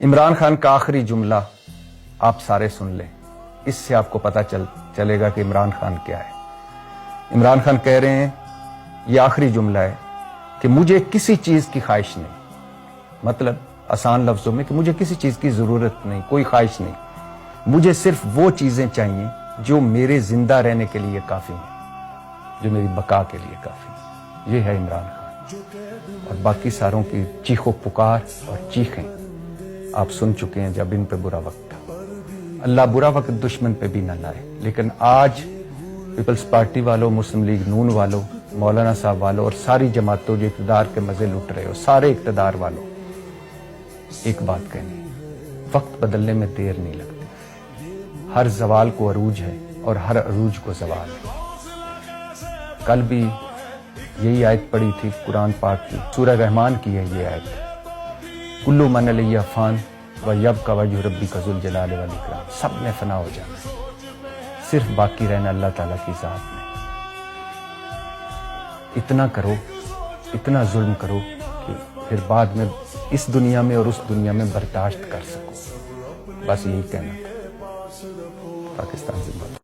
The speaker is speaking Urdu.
عمران خان کا آخری جملہ آپ سارے سن لیں، اس سے آپ کو پتا چلے گا کہ عمران خان کیا ہے۔ عمران خان کہہ رہے ہیں، یہ آخری جملہ ہے کہ مجھے کسی چیز کی خواہش نہیں، مطلب آسان لفظوں میں کہ مجھے کسی چیز کی ضرورت نہیں، کوئی خواہش نہیں، مجھے صرف وہ چیزیں چاہیے جو میرے زندہ رہنے کے لیے کافی ہیں، جو میری بقا کے لیے کافی ہیں۔ یہ ہے عمران خان، اور باقی ساروں کی چیخ و پکار اور چیخیں آپ سن چکے ہیں جب ان پہ برا وقت تھا۔ اللہ برا وقت دشمن پہ بھی نہ لائے، لیکن آج پیپلز پارٹی والوں، مسلم لیگ نون والوں، مولانا صاحب والوں اور ساری جماعتوں جو اقتدار کے مزے لٹ رہے ہو، سارے اقتدار والوں، ایک بات کہنی، وقت بدلنے میں دیر نہیں لگتی۔ ہر زوال کو عروج ہے اور ہر عروج کو زوال ہے۔ کل بھی یہی آیت پڑھی تھی قرآن پاک کی، سورہ رحمان کی ہے یہ آیت، کلو من علیہ فان ویبقی وجہ ربک ذو الجلال والاکرام، سب نے فنا ہو جانا ہے، صرف باقی رہنا اللہ تعالیٰ کی ذات میں۔ اتنا کرو، اتنا ظلم کرو کہ پھر بعد میں اس دنیا میں اور اس دنیا میں برداشت کر سکو۔ بس یہی کہنا تھا۔ پاکستان زندہ باد۔